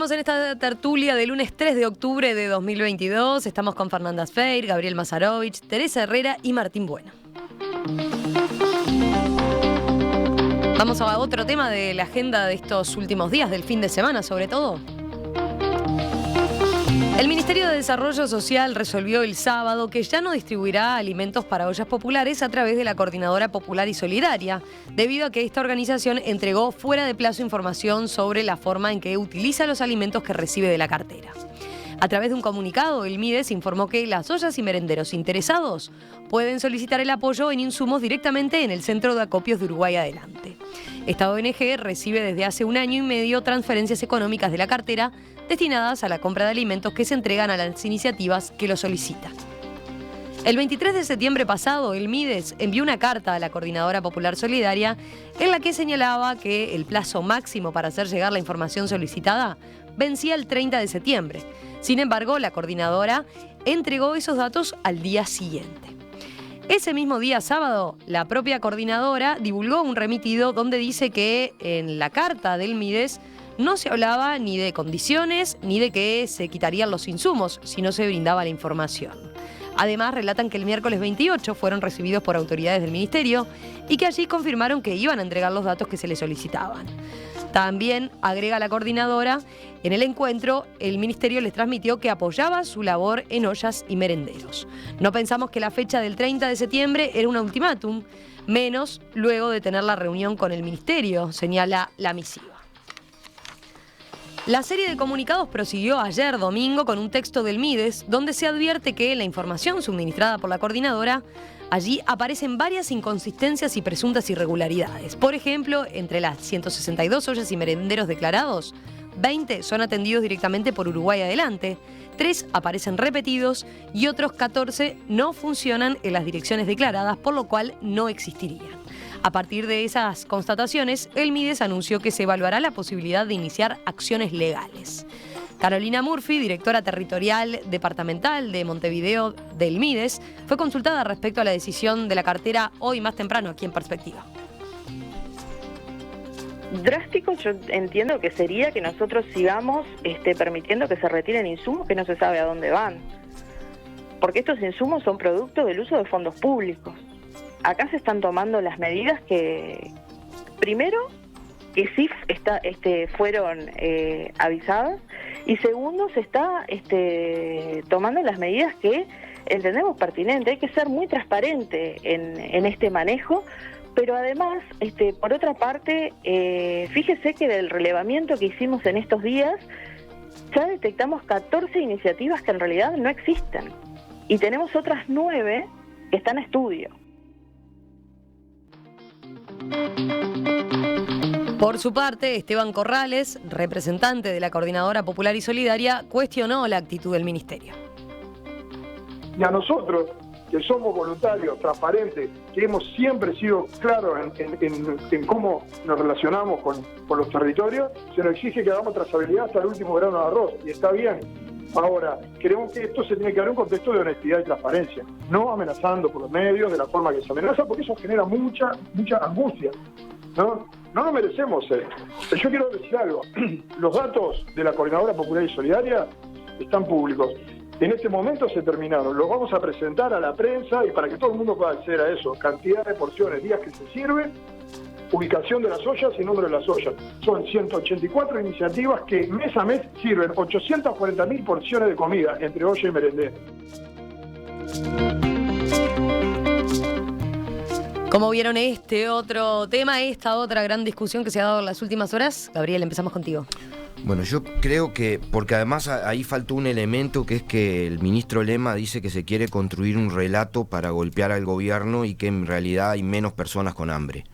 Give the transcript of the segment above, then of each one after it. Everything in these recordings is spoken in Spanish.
Seguimos en esta tertulia de lunes 3 de octubre de 2022. Estamos con Fernanda Sfeir, Gabriel Mazarovich, Teresa Herrera y Martín Bueno. Vamos a otro tema de la agenda de estos últimos días, del fin de semana sobre todo. El Ministerio de Desarrollo Social resolvió el sábado que ya no distribuirá alimentos para ollas populares a través de la Coordinadora Popular y Solidaria, debido a que esta organización entregó fuera de plazo información sobre la forma en que utiliza los alimentos que recibe de la cartera. A través de un comunicado, el MIDES informó que las ollas y merenderos interesados pueden solicitar el apoyo en insumos directamente en el Centro de Acopios de Uruguay Adelante. Esta ONG recibe desde hace 1 año y medio transferencias económicas de la cartera destinadas a la compra de alimentos que se entregan a las iniciativas que lo solicitan. El 23 de septiembre pasado, el MIDES envió una carta a la Coordinadora Popular Solidaria en la que señalaba que el plazo máximo para hacer llegar la información solicitada vencía el 30 de septiembre. Sin embargo, la coordinadora entregó esos datos al día siguiente. Ese mismo día, sábado, la propia coordinadora divulgó un remitido donde dice que en la carta del MIDES no se hablaba ni de condiciones ni de que se quitarían los insumos si no se brindaba la información. Además, relatan que el miércoles 28 fueron recibidos por autoridades del Ministerio y que allí confirmaron que iban a entregar los datos que se les solicitaban. También, agrega la coordinadora, en el encuentro el Ministerio les transmitió que apoyaba su labor en ollas y merenderos. No pensamos que la fecha del 30 de septiembre era un ultimátum, menos luego de tener la reunión con el Ministerio, señala la misiva. La serie de comunicados prosiguió ayer domingo con un texto del MIDES donde se advierte que en la información suministrada por la coordinadora allí aparecen varias inconsistencias y presuntas irregularidades. Por ejemplo, entre las 162 ollas y merenderos declarados, 20 son atendidos directamente por Uruguay Adelante, 3 aparecen repetidos y otros 14 no funcionan en las direcciones declaradas, por lo cual no existirían. A partir de esas constataciones, el MIDES anunció que se evaluará la posibilidad de iniciar acciones legales. Carolina Murphy, directora territorial departamental de Montevideo del MIDES, fue consultada respecto a la decisión de la cartera hoy más temprano aquí en Perspectiva. Drástico, yo entiendo que sería que nosotros sigamos permitiendo que se retiren insumos que no se sabe a dónde van. Porque estos insumos son producto del uso de fondos públicos. Acá se están tomando las medidas que, primero, que sí fueron avisadas, y segundo, se está tomando las medidas que entendemos pertinentes. Hay que ser muy transparente en este manejo, pero además, por otra parte, fíjese que del relevamiento que hicimos en estos días, ya detectamos 14 iniciativas que en realidad no existen, y tenemos otras 9 que están a estudio. Por su parte, Esteban Corrales, representante de la Coordinadora Popular y Solidaria, cuestionó la actitud del Ministerio. Y a nosotros, que somos voluntarios, transparentes, que hemos siempre sido claros en cómo nos relacionamos con los territorios, se nos exige que hagamos trazabilidad hasta el último grano de arroz, y está bien. Ahora, creemos que esto se tiene que dar en un contexto de honestidad y transparencia, no amenazando por los medios de la forma que se amenaza, porque eso genera mucha angustia, ¿no? No nos merecemos esto. Yo quiero decir algo, los datos de la Coordinadora Popular y Solidaria están públicos. En este momento se terminaron, los vamos a presentar a la prensa y para que todo el mundo pueda acceder a eso, cantidad de porciones, días que se sirven, ubicación de las ollas y número de las ollas. Son 184 iniciativas que mes a mes sirven 840.000 porciones de comida entre olla y merendero. ¿Cómo vieron este otro tema, esta otra gran discusión que se ha dado en las últimas horas? Gabriel, empezamos contigo. Bueno, yo creo que, porque además ahí faltó un elemento, que es que el ministro Lema dice que se quiere construir un relato para golpear al gobierno y que en realidad hay menos personas con hambre.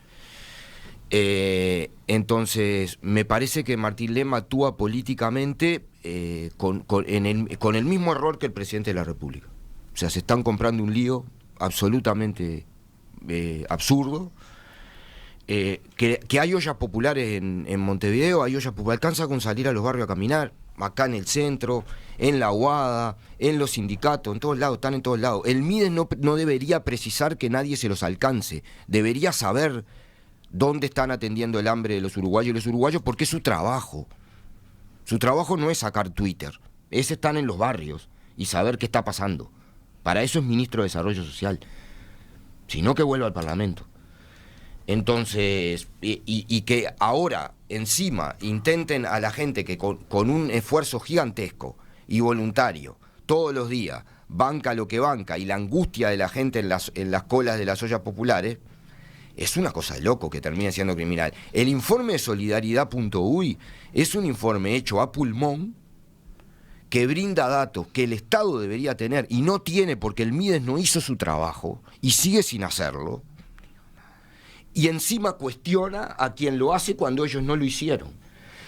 Entonces, me parece que Martín Lema actúa políticamente con el mismo error que el presidente de la República. O sea, se están comprando un lío absolutamente absurdo. Que hay ollas populares en Montevideo, hay ollas populares, alcanza con salir a los barrios a caminar, acá en el centro, en la UADA, en los sindicatos, en todos lados, están en todos lados. El MIDES no debería precisar que nadie se los alcance, debería saber dónde están atendiendo el hambre de los uruguayos y los uruguayos, porque es su trabajo. O Su trabajo no es sacar Twitter, es estar en los barrios y saber qué está pasando. Para eso es ministro de Desarrollo Social. Si no, que vuelva al Parlamento. Entonces, y que ahora encima intenten a la gente que con un esfuerzo gigantesco y voluntario, todos los días, banca lo que banca, y la angustia de la gente en las colas de las ollas populares, es una cosa de loco que termine siendo criminal. El informe de solidaridad.uy es un informe hecho a pulmón que brinda datos que el Estado debería tener y no tiene porque el Mides no hizo su trabajo y sigue sin hacerlo. Y encima cuestiona a quien lo hace cuando ellos no lo hicieron.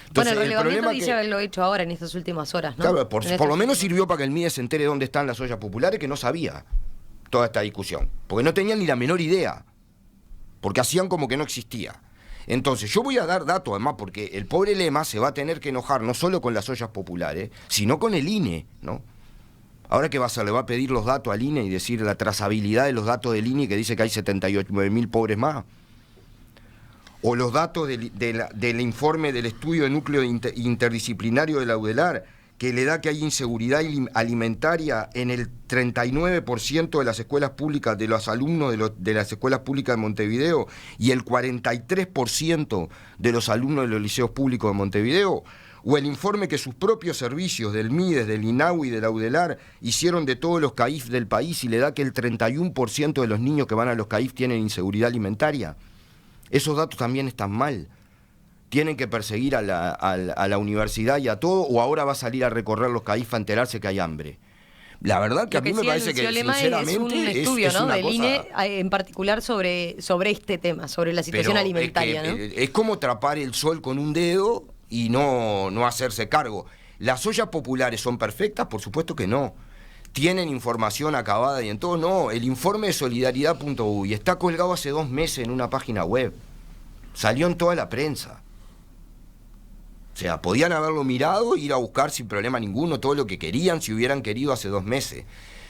Entonces, bueno, el relevamiento problema dice haberlo hecho ahora en estas últimas horas, ¿no? Claro, por lo menos sirvió para que el Mides se entere dónde están las ollas populares, que no sabía toda esta discusión. Porque no tenían ni la menor idea. Porque hacían como que no existía. Entonces, yo voy a dar datos, además, porque el pobre Lema se va a tener que enojar no solo con las ollas populares, sino con el INE, ¿no? Ahora, ¿qué va a hacer? Le va a pedir los datos al INE y decir la trazabilidad de los datos del INE, que dice que hay 79.000 pobres más. O los datos del informe del estudio de núcleo interdisciplinario de la UDELAR, que le da que hay inseguridad alimentaria en el 39% de las escuelas públicas, de los alumnos de las escuelas públicas de Montevideo, y el 43% de los alumnos de los liceos públicos de Montevideo. O el informe que sus propios servicios del Mides, del INAU y de la UDELAR hicieron de todos los CAIF del país, y le da que el 31% de los niños que van a los CAIF tienen inseguridad alimentaria. Esos datos también están mal. Tienen que perseguir a la universidad y a todo, o ahora va a salir a recorrer los CAIF a enterarse que hay hambre. La verdad que a mí me parece que, sinceramente, es un estudio, ¿no?, del cosa... INE en particular sobre este tema, sobre la situación alimentaria, ¿no? Es como tapar el sol con un dedo y no hacerse cargo. ¿Las ollas populares son perfectas? Por supuesto que no. ¿Tienen información acabada y en todo? No. El informe de solidaridad.uy está colgado hace 2 meses en una página web. Salió en toda la prensa. O sea, podían haberlo mirado e ir a buscar sin problema ninguno todo lo que querían, si hubieran querido, hace 2 meses.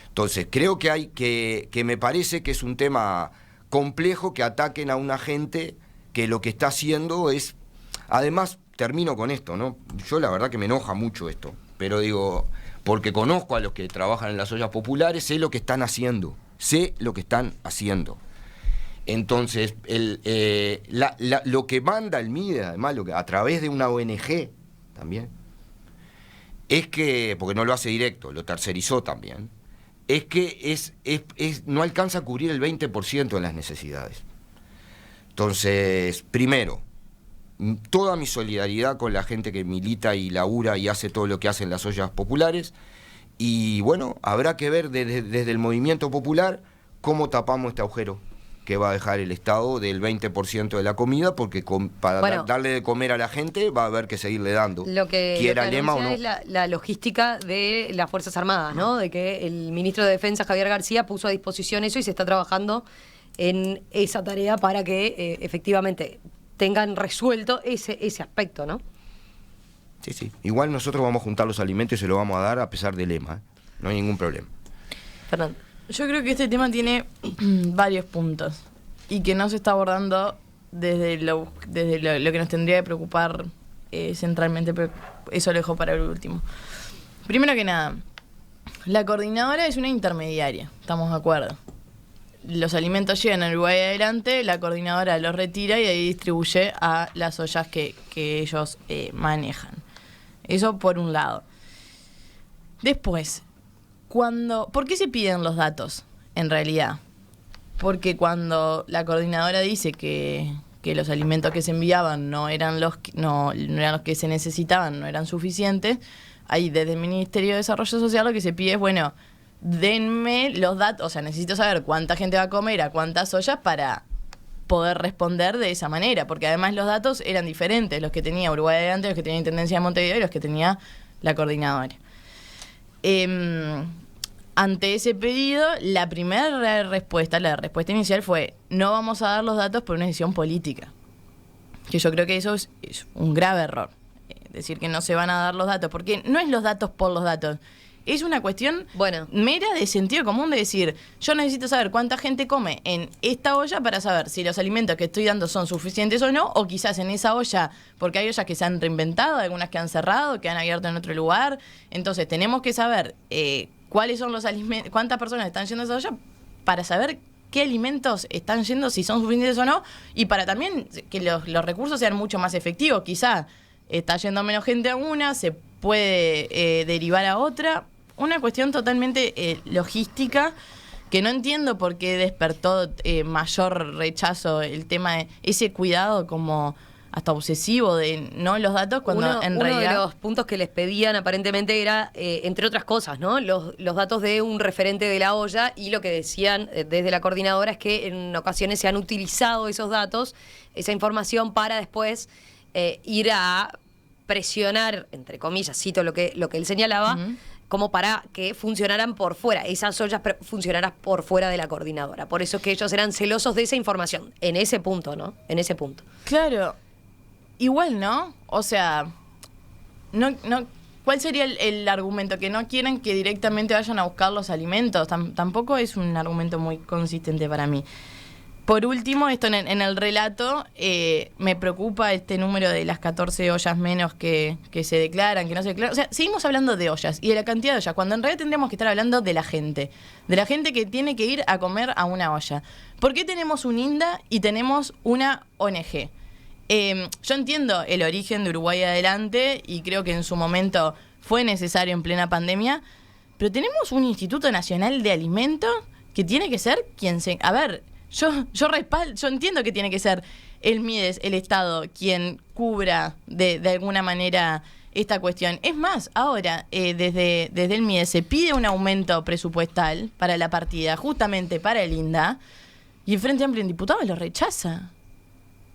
Entonces, creo que hay que me parece que es un tema complejo que ataquen a una gente que lo que está haciendo es... Además, termino con esto, ¿no? Yo la verdad que me enoja mucho esto, pero digo, porque conozco a los que trabajan en las ollas populares, sé lo que están haciendo. Entonces, lo que manda el MIDE, además, a través de una ONG también, es que, porque no lo hace directo, lo tercerizó también, es que no alcanza a cubrir el 20% de las necesidades. Entonces, primero, toda mi solidaridad con la gente que milita y labura y hace todo lo que hacen las ollas populares, y bueno, habrá que ver desde el movimiento popular cómo tapamos este agujero que va a dejar el Estado del 20% de la comida, porque para darle de comer a la gente va a haber que seguirle dando, quiera Lema o no. Es la logística de las Fuerzas Armadas, ¿no? De que el ministro de Defensa, Javier García, puso a disposición eso y se está trabajando en esa tarea para que efectivamente tengan resuelto ese aspecto, ¿no? Sí. Igual nosotros vamos a juntar los alimentos y se los vamos a dar a pesar del Lema, ¿eh? No hay ningún problema. Fernando. Yo creo que este tema tiene varios puntos y que no se está abordando desde lo que nos tendría que preocupar centralmente, pero eso lo dejo para el último. Primero que nada, la coordinadora es una intermediaria, estamos de acuerdo. Los alimentos llegan al Uruguay adelante, la coordinadora los retira y ahí distribuye a las ollas que ellos manejan. Eso por un lado. Después, ¿por qué se piden los datos, en realidad? Porque cuando la coordinadora dice que los alimentos que se enviaban no eran los que se necesitaban, no eran suficientes, ahí desde el Ministerio de Desarrollo Social lo que se pide es, bueno, denme los datos, o sea, necesito saber cuánta gente va a comer, a cuántas ollas, para poder responder de esa manera, porque además los datos eran diferentes, los que tenía Uruguay Adelante, los que tenía Intendencia de Montevideo y los que tenía la coordinadora. Ante ese pedido, la primera respuesta, la respuesta inicial fue: no vamos a dar los datos por una decisión política. Que yo creo que eso es un grave error. Decir que no se van a dar los datos, porque no es los datos por los datos, es una cuestión Bueno. mera de sentido común de decir, yo necesito saber cuánta gente come en esta olla para saber si los alimentos que estoy dando son suficientes o no, o quizás en esa olla, porque hay ollas que se han reinventado, algunas que han cerrado, que han abierto en otro lugar. Entonces tenemos que saber cuáles son los alimentos, cuántas personas están yendo a esa olla para saber qué alimentos están yendo, si son suficientes o no, y para también que los recursos sean mucho más efectivos. Quizá está yendo menos gente a una, se puede derivar a otra. Una cuestión totalmente logística que no entiendo por qué despertó mayor rechazo el tema de ese cuidado como hasta obsesivo de no los datos, cuando en realidad... Uno de los puntos que les pedían aparentemente era, entre otras cosas, ¿no? Los datos de un referente de la olla, y lo que decían desde la coordinadora es que en ocasiones se han utilizado esos datos, esa información, para después ir a presionar, entre comillas, cito lo que él señalaba, como para que funcionaran por fuera, esas ollas funcionaran por fuera de la coordinadora. Por eso es que ellos eran celosos de esa información, en ese punto, ¿no? En ese punto. Claro. Igual, ¿no? O sea, no, ¿cuál sería el argumento? Que no quieren que directamente vayan a buscar los alimentos. Tampoco es un argumento muy consistente para mí. Por último, esto en el relato, me preocupa este número de las 14 ollas menos que se declaran, que no se declaran. O sea, seguimos hablando de ollas y de la cantidad de ollas, cuando en realidad tendríamos que estar hablando de la gente que tiene que ir a comer a una olla. ¿Por qué tenemos un INDA y tenemos una ONG? Yo entiendo el origen de Uruguay Adelante y creo que en su momento fue necesario en plena pandemia, pero tenemos un Instituto Nacional de Alimentos que tiene que ser quien se... A ver, yo respaldo, yo entiendo que tiene que ser el MIDES, el Estado, quien cubra de alguna manera esta cuestión. Es más, ahora desde el MIDES se pide un aumento presupuestal para la partida, justamente para el INDA, y el Frente Amplio en Diputados lo rechaza.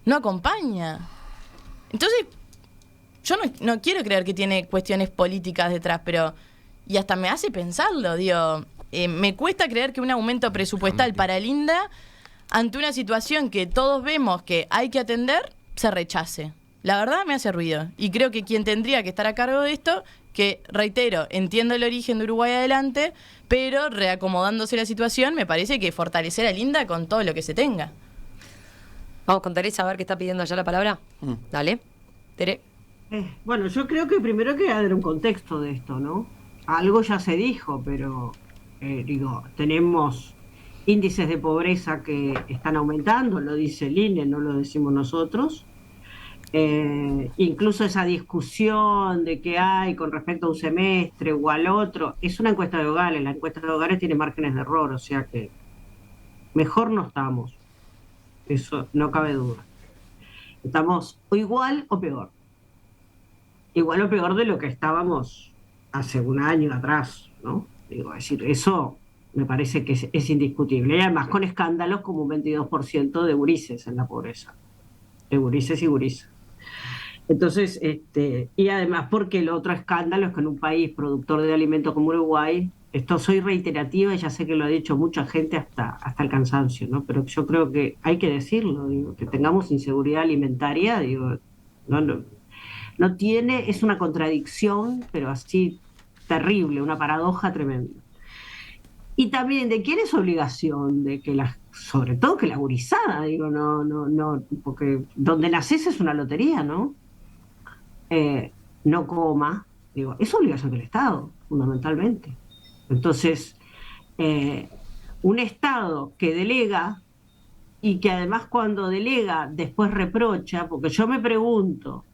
No acompaña. Entonces, yo no quiero creer que tiene cuestiones políticas detrás, pero... Y hasta me hace pensarlo, digo... me cuesta creer que un aumento presupuestal para el INDA, ante una situación que todos vemos que hay que atender, se rechace. La verdad me hace ruido. Y creo que quien tendría que estar a cargo de esto, que, reitero, entiendo el origen de Uruguay Adelante, pero reacomodándose la situación, me parece que fortalecer al INDA con todo lo que se tenga. Vamos con Teresa a ver qué está pidiendo allá la palabra. Dale, Tere. Bueno, yo creo que primero hay que dar un contexto de esto, ¿no? Algo ya se dijo, pero tenemos índices de pobreza que están aumentando, lo dice el INE, no lo decimos nosotros. Incluso esa discusión de que hay con respecto a un semestre o al otro, es una encuesta de hogares, la encuesta de hogares tiene márgenes de error, o sea que mejor no estamos. Eso no cabe duda. Estamos o igual o peor. Igual o peor de lo que estábamos hace un año atrás, ¿no? Es decir, eso me parece que es indiscutible. Y además con escándalos como un 22% de gurises en la pobreza. De gurises y gurises. Entonces, y además porque el otro escándalo es que en un país productor de alimentos como Uruguay, esto soy reiterativa y ya sé que lo ha dicho mucha gente hasta el cansancio, ¿no? Pero yo creo que hay que decirlo, que tengamos inseguridad alimentaria, no tiene, es una contradicción, pero así terrible, una paradoja tremenda. Y también de quién es obligación, de que sobre todo que la gurizada, no, porque donde naces es una lotería, ¿no? No coma, es obligación del Estado, fundamentalmente. Entonces, un Estado que delega y que además cuando delega después reprocha, porque yo me pregunto,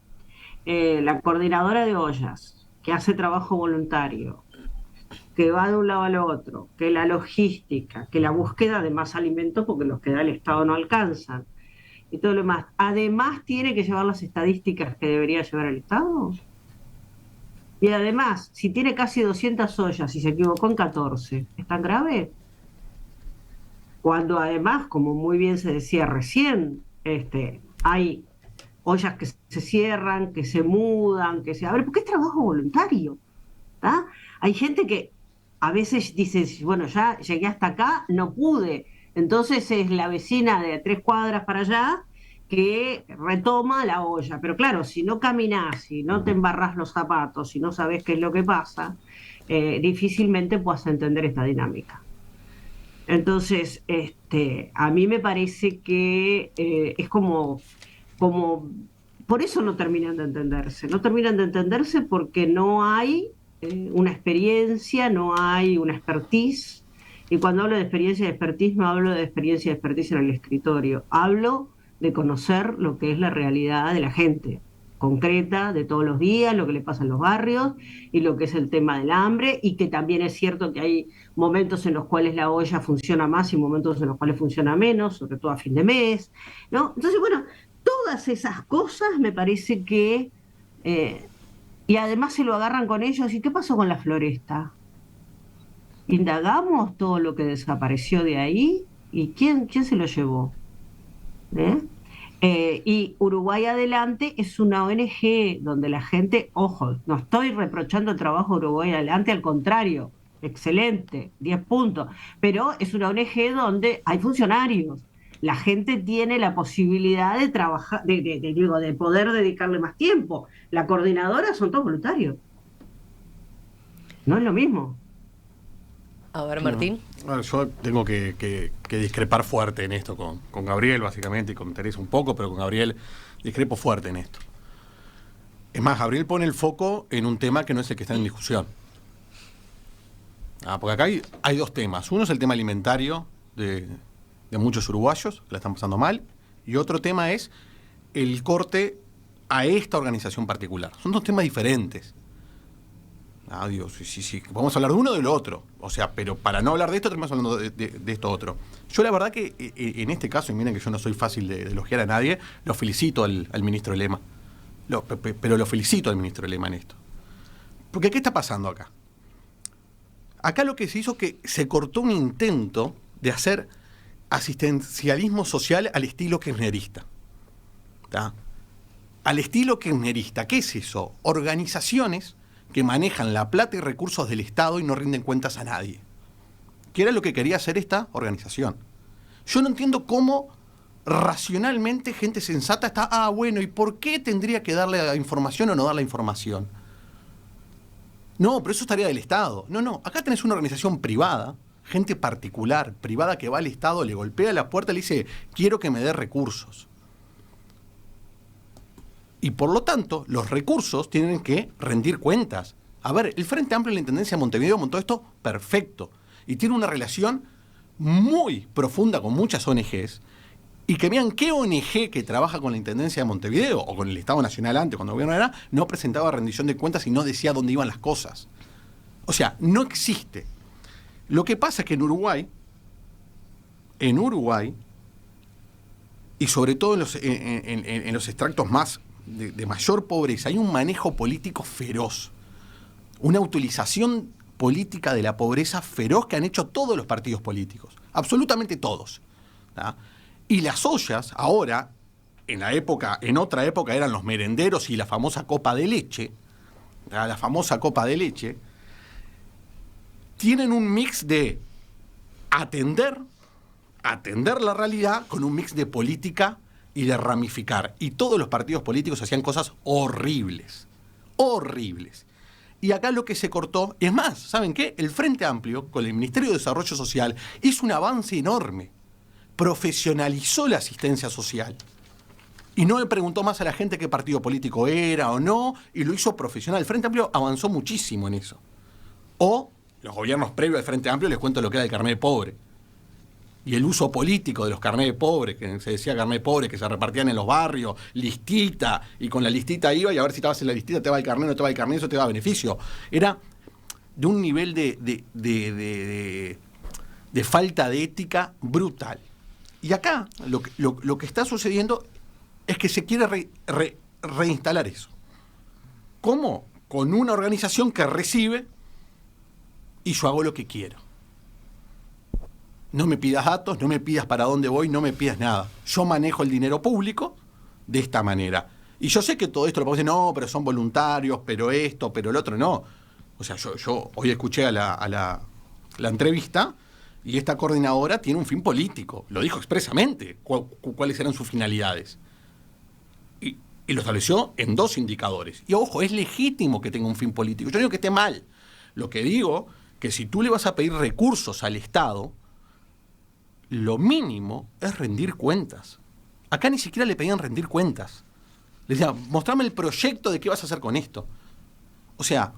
la coordinadora de ollas, que hace trabajo voluntario, que va de un lado al otro, que la logística, que la búsqueda de más alimentos porque los que da el Estado no alcanzan, y todo lo demás, además tiene que llevar las estadísticas que debería llevar el Estado. Y además, si tiene casi 200 ollas y se equivocó en 14, ¿es tan grave? Cuando además, como muy bien se decía recién, hay ollas que se cierran, que se mudan, A ver, porque es trabajo voluntario, ¿tá? Hay gente que a veces dice, bueno, ya llegué hasta acá, no pude. Entonces es la vecina de 3 cuadras para allá que retoma la olla. Pero claro, si no caminás, si no te embarrás los zapatos, si no sabés qué es lo que pasa, difícilmente puedas entender esta dinámica. Entonces, a mí me parece que es como, por eso no terminan de entenderse. No terminan de entenderse porque no hay una experiencia, no hay una expertise. Y cuando hablo de experiencia y expertise, no hablo de experiencia y expertise en el escritorio. Hablo de conocer lo que es la realidad de la gente concreta de todos los días, lo que le pasa en los barrios y lo que es el tema del hambre, y que también es cierto que hay momentos en los cuales la olla funciona más y momentos en los cuales funciona menos, sobre todo a fin de mes, ¿no? Entonces, bueno, todas esas cosas me parece que... y además se lo agarran con ellos. ¿Y qué pasó con la floresta? Indagamos todo lo que desapareció de ahí y quién se lo llevó. ¿Eh? Y Uruguay Adelante es una ONG donde la gente, ojo, no estoy reprochando el trabajo de Uruguay Adelante, al contrario, excelente, 10 puntos, pero es una ONG donde hay funcionarios. La gente tiene la posibilidad de trabajar, de poder dedicarle más tiempo. La coordinadora son todos voluntarios. No es lo mismo. A ver, Martín. Bueno, yo tengo que discrepar fuerte en esto con Gabriel, básicamente, y con Teresa un poco, pero con Gabriel discrepo fuerte en esto. Es más, Gabriel pone el foco en un tema que no es el que está en discusión. Porque acá hay dos temas. Uno es el tema alimentario de muchos uruguayos que la están pasando mal, y otro tema es el corte a esta organización particular. Son dos temas diferentes. Dios, sí, vamos a hablar de uno o del otro. O sea, pero para no hablar de esto, terminamos hablando de esto otro. Yo la verdad que en este caso, y miren que yo no soy fácil de elogiar a nadie, lo felicito al ministro Lema. Pero lo felicito al ministro Lema en esto. Porque ¿qué está pasando acá? Acá lo que se hizo es que se cortó un intento de hacer asistencialismo social al estilo kirchnerista. ¿Tá? Al estilo kirchnerista. ¿Qué es eso? Organizaciones que manejan la plata y recursos del Estado y no rinden cuentas a nadie. ¿Qué era lo que quería hacer esta organización? Yo no entiendo cómo racionalmente gente sensata está, bueno, ¿y por qué tendría que darle la información o no dar la información? No, pero eso es tarea del Estado. No, acá tenés una organización privada, gente particular, privada, que va al Estado, le golpea la puerta y le dice, quiero que me dé recursos. Y por lo tanto, los recursos tienen que rendir cuentas. A ver, el Frente Amplio y la Intendencia de Montevideo montó esto perfecto. Y tiene una relación muy profunda con muchas ONGs. Y que vean qué ONG que trabaja con la Intendencia de Montevideo, o con el Estado Nacional antes, cuando el gobierno era, no presentaba rendición de cuentas y no decía dónde iban las cosas. O sea, no existe. Lo que pasa es que en Uruguay, y sobre todo en los extractos más de mayor pobreza, hay un manejo político feroz, una utilización política de la pobreza feroz que han hecho todos los partidos políticos, absolutamente todos. ¿Tá? Y las ollas ahora, en otra época eran los merenderos y la famosa copa de leche, ¿tá? La famosa copa de leche, tienen un mix de atender la realidad con un mix de política y de ramificar. Y todos los partidos políticos hacían cosas horribles. Y acá lo que se cortó, es más, ¿saben qué? El Frente Amplio, con el Ministerio de Desarrollo Social, hizo un avance enorme. Profesionalizó la asistencia social. Y no le preguntó más a la gente qué partido político era o no, y lo hizo profesional. El Frente Amplio avanzó muchísimo en eso. O los gobiernos previos al Frente Amplio, les cuento lo que era el carnet de pobre. Y el uso político de los carnets de pobre, que se decía carnet de pobre, que se repartían en los barrios, listita, y con la listita iba, y a ver si estabas en la listita, te va el carnet, no te va el carnet, eso te da beneficio. Era de un nivel de falta de ética brutal. Y acá lo que está sucediendo es que se quiere reinstalar eso. ¿Cómo? Con una organización que recibe y yo hago lo que quiero. No me pidas datos, no me pidas para dónde voy, no me pidas nada. Yo manejo el dinero público de esta manera. Y yo sé que todo esto lo puedo decir, no, pero son voluntarios, pero esto, pero el otro, no. O sea, yo hoy escuché a la entrevista y esta coordinadora tiene un fin político. Lo dijo expresamente, cuáles eran sus finalidades. Y lo estableció en 2 indicadores. Y ojo, es legítimo que tenga un fin político. Yo no digo que esté mal, Lo que digo, que si tú le vas a pedir recursos al Estado, lo mínimo es rendir cuentas. Acá ni siquiera le pedían rendir cuentas. Le decían, mostrame el proyecto de qué vas a hacer con esto. O sea,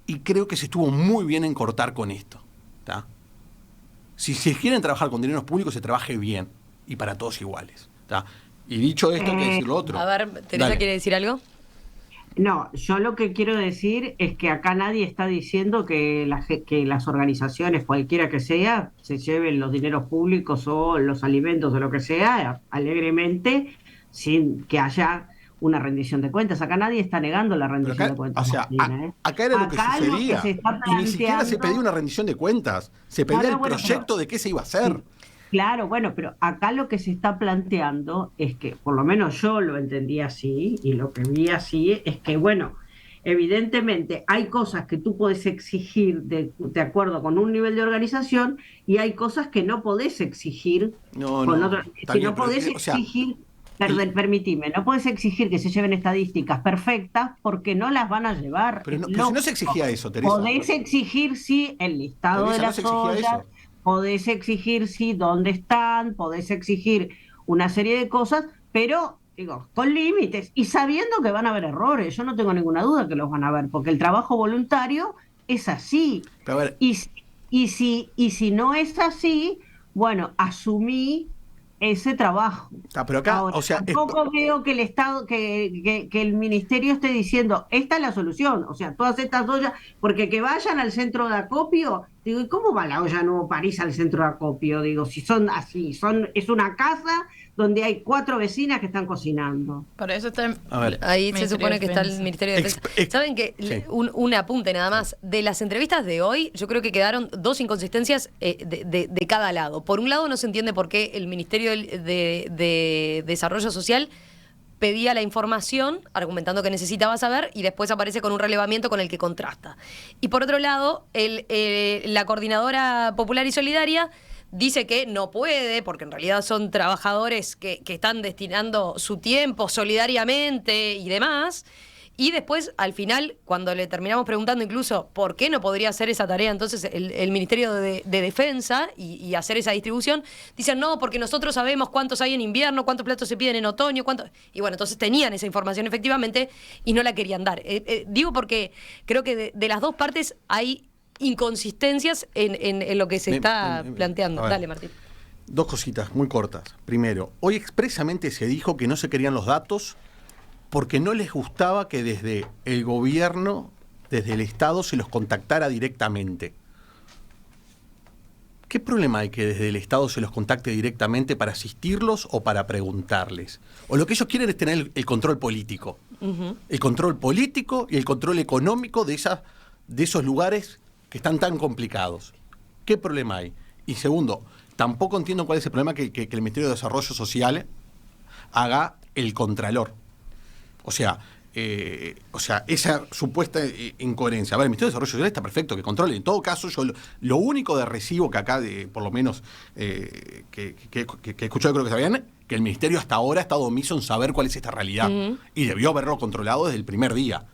y creo que se estuvo muy bien en cortar con esto. ¿Tá? Si se quieren trabajar con dineros públicos, se trabaje bien y para todos iguales. ¿Tá? Y dicho esto, hay que decir lo otro. A ver, Teresa, ¿quiere decir algo? No, yo lo que quiero decir es que acá nadie está diciendo que las organizaciones, cualquiera que sea, se lleven los dineros públicos o los alimentos o lo que sea, alegremente, sin que haya una rendición de cuentas. Acá nadie está negando la rendición de cuentas. O sea, acá era lo que sucedía. Y ni siquiera se pedía una rendición de cuentas. Se pedía el proyecto de qué se iba a hacer. Sí. Claro, bueno, pero acá lo que se está planteando es que, por lo menos yo lo entendí así, y lo que vi así, es que, bueno, evidentemente hay cosas que tú podés exigir de acuerdo con un nivel de organización, y hay cosas que no podés exigir con otro. Si no podés exigir, permitime, no podés exigir que se lleven estadísticas perfectas porque no las van a llevar. Pero si no se exigía eso, Teresa. Podés exigir, sí, el listado Teresa, de las ollas. Podés exigir, sí, dónde están, podés exigir una serie de cosas, pero, digo, con límites y sabiendo que van a haber errores. Yo no tengo ninguna duda que los van a haber, porque el trabajo voluntario es así. Pero a ver. Y si no es así, bueno, asumí ese trabajo. Pero acá, ahora, tampoco veo que el Estado, que el Ministerio esté diciendo, esta es la solución, o sea, todas estas ollas, porque que vayan al centro de acopio, digo, ¿y cómo va la olla Nuevo París al centro de acopio? Digo, si son así, es una casa donde hay 4 vecinas que están cocinando. Para eso está ahí se supone que está el Ministerio de Defensa. ¿Saben qué? Sí. Un apunte nada más. De las entrevistas de hoy, yo creo que quedaron 2 inconsistencias de cada lado. Por un lado, no se entiende por qué el Ministerio de Desarrollo Social pedía la información, argumentando que necesitaba saber, y después aparece con un relevamiento con el que contrasta. Y por otro lado, la Coordinadora Popular y Solidaria dice que no puede, porque en realidad son trabajadores que están destinando su tiempo solidariamente y demás. Y después, al final, cuando le terminamos preguntando incluso por qué no podría hacer esa tarea entonces el Ministerio de Defensa y hacer esa distribución, dicen no, porque nosotros sabemos cuántos hay en invierno, cuántos platos se piden en otoño, y bueno, entonces tenían esa información efectivamente y no la querían dar. Digo porque creo que de las dos partes hay inconsistencias en lo que se está planteando. Dale, Martín. 2 cositas muy cortas. Primero, hoy expresamente se dijo que no se querían los datos porque no les gustaba que desde el gobierno, desde el Estado, se los contactara directamente. ¿Qué problema hay que desde el Estado se los contacte directamente para asistirlos o para preguntarles? O lo que ellos quieren es tener el control político. Uh-huh. El control político y el control económico de esos lugares que están tan complicados. ¿Qué problema hay? Y segundo, tampoco entiendo cuál es el problema que el Ministerio de Desarrollo Social haga el contralor. O sea, esa supuesta incoherencia. A ver, el Ministerio de Desarrollo Social está perfecto, que controle. En todo caso, yo lo único de recibo que acá, por lo menos, que he escuchado, creo que está bien, que el Ministerio hasta ahora ha estado omiso en saber cuál es esta realidad. Uh-huh. Y debió haberlo controlado desde el primer día.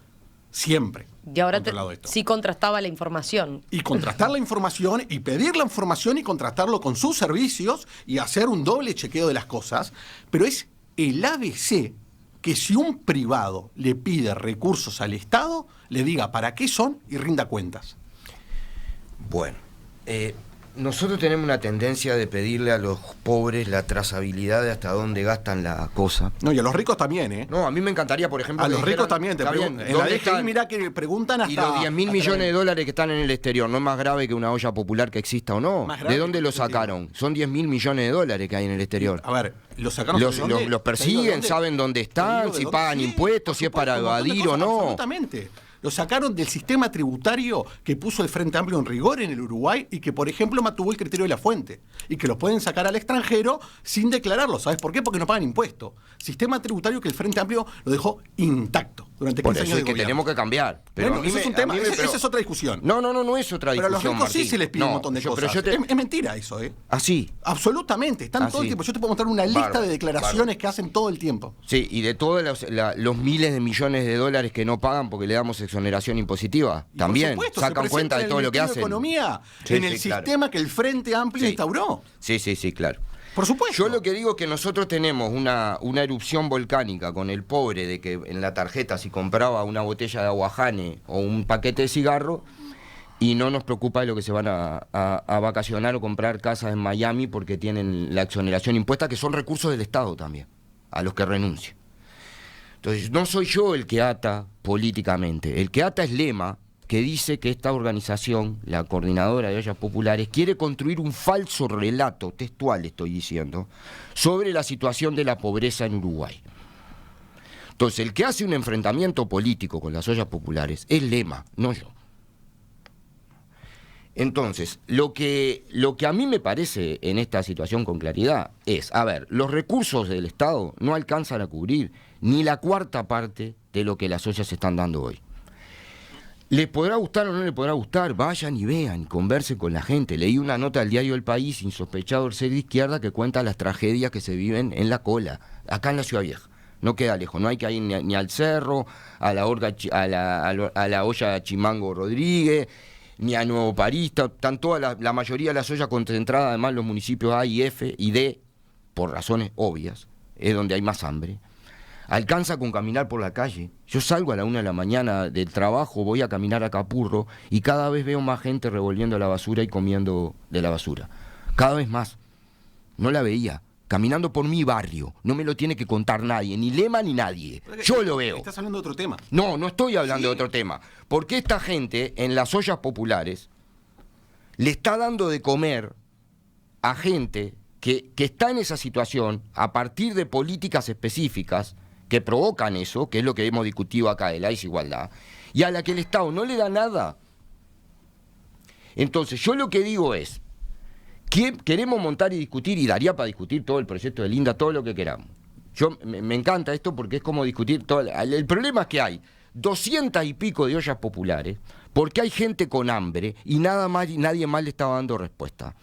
Siempre. Y ahora sí contrastaba la información. Y contrastar la información y pedir la información y contrastarlo con sus servicios y hacer un doble chequeo de las cosas. Pero es el ABC que si un privado le pide recursos al Estado, le diga para qué son y rinda cuentas. Bueno, nosotros tenemos una tendencia de pedirle a los pobres la trazabilidad de hasta dónde gastan la cosa. No, y a los ricos también, ¿eh? No, a mí me encantaría, por ejemplo... A los ricos también, te preguntan. En la DGI, mirá que preguntan hasta... Y los 10.000 millones de dólares que están en el exterior, ¿no es más grave que una olla popular que exista o no? ¿De dónde lo sacaron? Son 10.000 millones de dólares que hay en el exterior. A ver, los sacaron... Los persiguen, saben dónde están, si pagan impuestos, si es para evadir o no. Absolutamente. Lo sacaron del sistema tributario que puso el Frente Amplio en rigor en el Uruguay y que, por ejemplo, mantuvo el criterio de la fuente. Y que los pueden sacar al extranjero sin declararlo. ¿Sabes por qué? Porque no pagan impuestos. Sistema tributario que el Frente Amplio lo dejó intacto. durante 15 Por eso años de es que gobierno. tenemos que cambiar. Pero Bueno, a mí eso me- es un a tema, mí me- pero- esa es otra discusión. No es otra Pero a los discusión, ricos sí Martín. se les pide No, un montón de pero cosas. yo te- Es mentira eso, ¿eh? Así. Absolutamente, están todo el Así. tiempo. Yo te puedo mostrar una lista Bárbaro, de declaraciones bárbaro. que hacen todo el tiempo. Sí, y de todos los miles de millones de dólares que no pagan porque le damos exoneración impositiva, Y también por supuesto, se sacan cuenta presenta de en todo el lo que Ministerio hacen. de Economía, Sí, en el sí, claro. sistema que el Frente Amplio Sí. instauró. Sí, claro. Por supuesto. Yo lo que digo es que nosotros tenemos una erupción volcánica con el pobre de que en la tarjeta si compraba una botella de aguajane o un paquete de cigarro y no nos preocupa de lo que se van a vacacionar o comprar casas en Miami porque tienen la exoneración impuesta, que son recursos del Estado también, a los que renuncian. Entonces, no soy yo el que ata políticamente, el que ata es Lema, que dice que esta organización, la Coordinadora de Ollas Populares, quiere construir un falso relato, textual estoy diciendo, sobre la situación de la pobreza en Uruguay. Entonces, el que hace un enfrentamiento político con las ollas populares es Lema, no yo. Entonces, lo que a mí me parece en esta situación con claridad es, a ver, los recursos del Estado no alcanzan a cubrir ni la cuarta parte de lo que las ollas están dando hoy. ¿Les podrá gustar o no les podrá gustar? Vayan y vean, conversen con la gente. Leí una nota del diario El País, insospechado ser de izquierda, que cuenta las tragedias que se viven en la cola, acá en la Ciudad Vieja. No queda lejos, no hay que ir ni al cerro, a la olla Chimango Rodríguez, ni a Nuevo París. Están toda la mayoría de las ollas concentradas, además en los municipios A y F y D, por razones obvias, es donde hay más hambre. Alcanza con caminar por la calle. Yo salgo a la 1 de la mañana del trabajo, voy a caminar a Capurro y cada vez veo más gente revolviendo la basura y comiendo de la basura. Cada vez más. No la veía. Caminando por mi barrio. No me lo tiene que contar nadie, ni Lema ni nadie. Yo lo veo. Estás hablando de otro tema. No estoy hablando de otro tema. Porque esta gente en las ollas populares le está dando de comer a gente que está en esa situación a partir de políticas específicas que provocan eso, que es lo que hemos discutido acá de la desigualdad, y a la que el Estado no le da nada. Entonces, yo lo que digo es, que queremos montar y discutir, y daría para discutir todo el proyecto de Linda, todo lo que queramos. Me encanta esto porque es como discutir todo. El problema es que hay 200 y pico de ollas populares, porque hay gente con hambre y nadie más le estaba dando respuesta.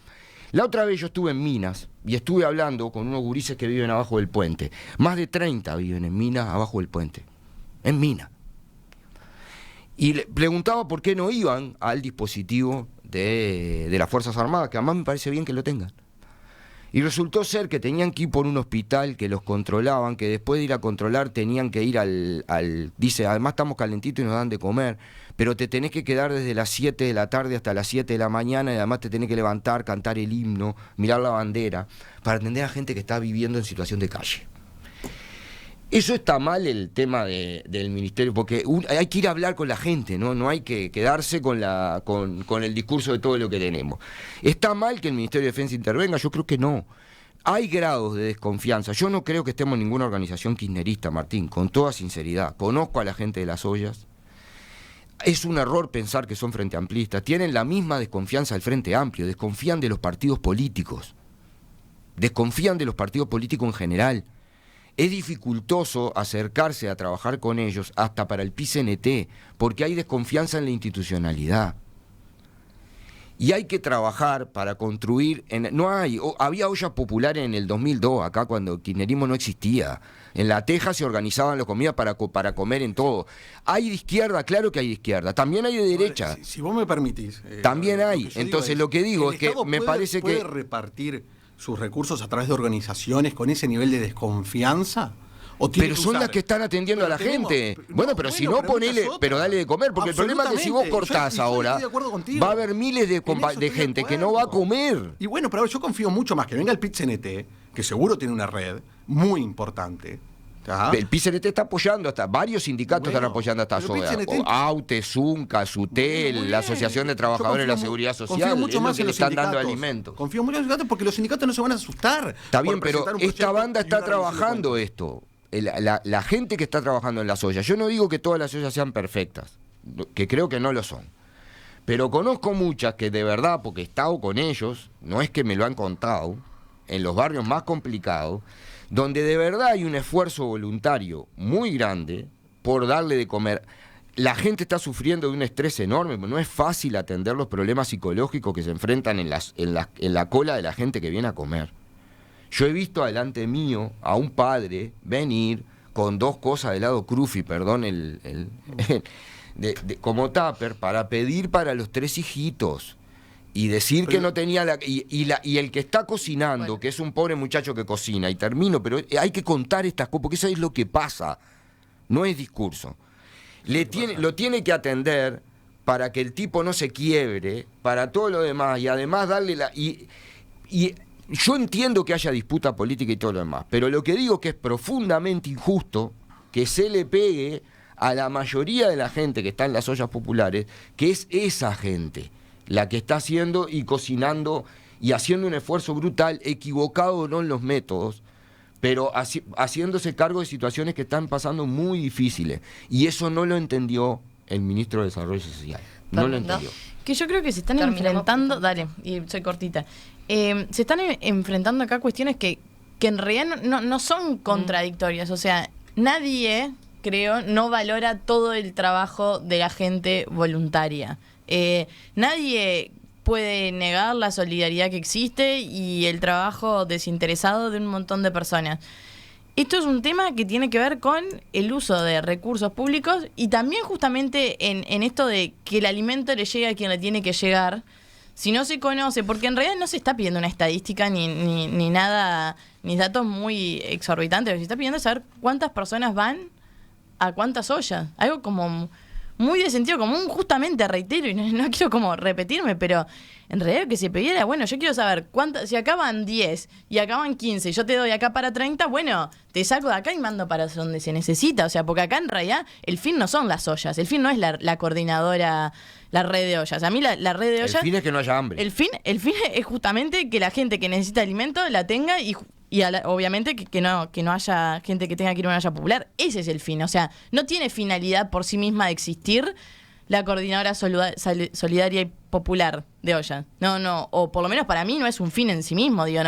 La otra vez yo estuve en Minas y estuve hablando con unos gurises que viven abajo del puente. Más de 30 viven en Minas, abajo del puente. En Minas. Y le preguntaba por qué no iban al dispositivo de las Fuerzas Armadas, que además me parece bien que lo tengan. Y resultó ser que tenían que ir por un hospital, que los controlaban, que después de ir a controlar tenían que ir dice, además estamos calentitos y nos dan de comer, pero te tenés que quedar desde las 7 de la tarde hasta las 7 de la mañana y además te tenés que levantar, cantar el himno, mirar la bandera, para atender a gente que está viviendo en situación de calle. Eso está mal el tema del ministerio, porque hay que ir a hablar con la gente, no hay que quedarse con el discurso de todo lo que tenemos. ¿Está mal que el Ministerio de Defensa intervenga? Yo creo que no. Hay grados de desconfianza. Yo no creo que estemos en ninguna organización kirchnerista, Martín, con toda sinceridad. Conozco a la gente de las ollas. Es un error pensar que son frente amplistas. Tienen la misma desconfianza del Frente Amplio, desconfían de los partidos políticos. Desconfían de los partidos políticos en general. Es dificultoso acercarse a trabajar con ellos hasta para el PICNT, porque hay desconfianza en la institucionalidad. Y hay que trabajar para construir... había ollas populares en el 2002, acá cuando el kirchnerismo no existía. En La Teja se organizaban las comidas para comer en todo. ¿Hay de izquierda? Claro que hay de izquierda. También hay de derecha. Si vos me permitís... También hay. Entonces lo que digo es que me parece que... ¿Puede repartir sus recursos a través de organizaciones con ese nivel de desconfianza? Pero son las que están atendiendo a la gente. Pero si no, ponele, pero dale de comer, porque el problema es que si vos cortás ahora, va a haber miles de gente que no va a comer. Y bueno, pero yo confío mucho más que venga el PIT-CNT, que seguro tiene una red muy importante. El PICNT está apoyando, varios sindicatos están apoyando a esta soda. AUTE, ZUNCA, SUTEL, la Asociación de Trabajadores de la Seguridad Social. Confío mucho más en los los están dando sindicatos. alimentos. Confío mucho en los sindicatos porque los sindicatos no se van a asustar. Está bien, pero esta banda está trabajando esto. La gente que está trabajando en las ollas. Yo no digo que todas las ollas sean perfectas, que creo que no lo son. Pero conozco muchas que de verdad, porque he estado con ellos, no es que me lo han contado, en los barrios más complicados, donde de verdad hay un esfuerzo voluntario muy grande, donde hay desconfianza en la institucionalidad. Y hay que trabajar para construir por darle de comer. La gente está sufriendo de un estrés enorme, no es fácil atender los problemas psicológicos que se enfrentan en la cola de la gente que viene a comer. Yo he visto delante mío a un padre venir con 2 cosas de helado Crufi, perdón, como tupper, para pedir para los 3 hijitos. Y decir que no tenía y el que está cocinando, bueno, que es un pobre muchacho que cocina, y termino, pero hay que contar estas cosas, porque eso es lo que pasa, no es discurso. Lo tiene que atender para que el tipo no se quiebre, para todo lo demás, y además darle y yo entiendo que haya disputa política y todo lo demás, pero lo que digo que es profundamente injusto que se le pegue a la mayoría de la gente que está en las ollas populares, que es esa gente la que está haciendo y cocinando y haciendo un esfuerzo brutal, equivocado o no en los métodos, pero haciéndose cargo de situaciones que están pasando muy difíciles. Y eso no lo entendió el ministro de Desarrollo Social. No lo entendió. Que yo creo que se están enfrentando... Dale, y soy cortita. Se están enfrentando acá cuestiones que en realidad no son contradictorias. O sea, nadie, creo, no valora todo el trabajo de la gente voluntaria. Nadie puede negar la solidaridad que existe y el trabajo desinteresado de un montón de personas. Esto es un tema que tiene que ver con el uso de recursos públicos y también justamente en esto de que el alimento le llegue a quien le tiene que llegar, si no se conoce, porque en realidad no se está pidiendo una estadística ni nada, ni datos muy exorbitantes, se está pidiendo saber cuántas personas van a cuántas ollas, algo como muy de sentido común, justamente, reitero, y no quiero como repetirme, pero en realidad que se pidiera, bueno, yo quiero saber cuántas, si acaban 10 y acaban 15, yo te doy acá para 30, bueno, te saco de acá y mando para donde se necesita, o sea, porque acá en realidad el fin no son las ollas, el fin no es la coordinadora, la red de ollas, a mí la red de ollas... El fin es que no haya hambre. El fin es justamente que la gente que necesita alimento la tenga y obviamente que no haya gente que tenga que ir a una olla popular. Ese es el fin. O sea, no tiene finalidad por sí misma de existir la coordinadora solidaria y popular de olla. No, o por lo menos para mí no es un fin en sí mismo, digo,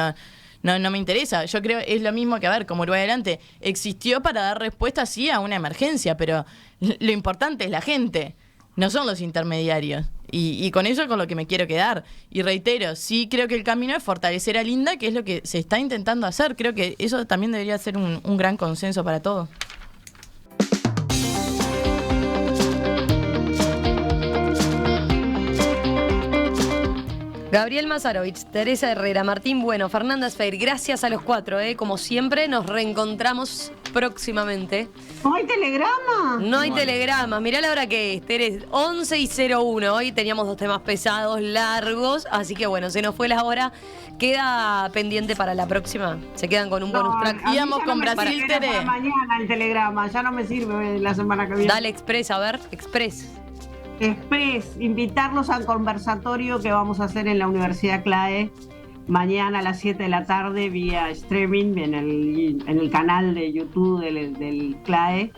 no me interesa. Yo creo es lo mismo que, a ver, como Uruguay Adelante existió para dar respuesta sí a una emergencia, pero lo importante es la gente, no son los intermediarios. Y con eso es con lo que me quiero quedar. Y reitero, sí creo que el camino es fortalecer a Linda, que es lo que se está intentando hacer. Creo que eso también debería ser un gran consenso para todos. Gabriel Mazarovich, Teresa Herrera, Martín Bueno, Fernanda Sfeir, gracias a los 4, como siempre, nos reencontramos próximamente. ¿No hay telegrama? No hay telegrama, mirá la hora que es, Teres, 11:01, hoy teníamos 2 temas pesados, largos, así que bueno, se nos fue la hora, queda pendiente para la próxima, se quedan con un bonus track. Íbamos con Brasil, Tere. Para mañana el telegrama, ya no me sirve la semana que viene. Dale, Express, a ver, Express. Invitarlos al conversatorio que vamos a hacer en la Universidad CLAE mañana a las 7 de la tarde vía streaming en el canal de YouTube del CLAE,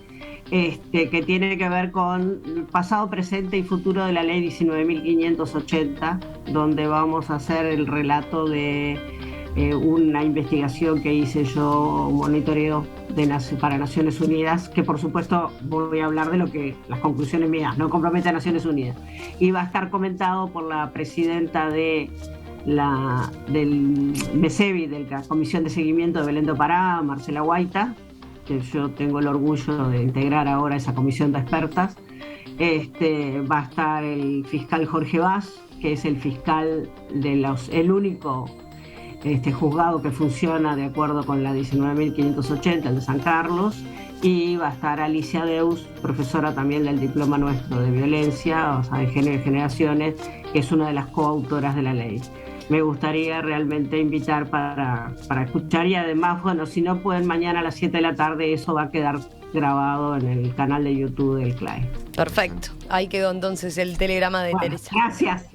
que tiene que ver con el pasado, presente y futuro de la ley 19.580, donde vamos a hacer el relato de una investigación que hice yo, un monitoreo para Naciones Unidas, que por supuesto voy a hablar de las conclusiones mías, no compromete a Naciones Unidas. Y va a estar comentado por la presidenta del MESEVI, de la Comisión de Seguimiento de Belén do Pará, Marcela Guaita, que yo tengo el orgullo de integrar ahora esa comisión de expertas. Va a estar el fiscal Jorge Vaz, que es el fiscal el único juzgado que funciona de acuerdo con la 19.580, el de San Carlos, y va a estar Alicia Deus, profesora también del diploma nuestro de violencia, o sea, de género y generaciones, que es una de las coautoras de la ley. Me gustaría realmente invitar para escuchar, y además, bueno, si no pueden mañana a las 7 de la tarde, eso va a quedar grabado en el canal de YouTube del CLAE. Perfecto, ahí quedó entonces el telegrama de Teresa. Gracias.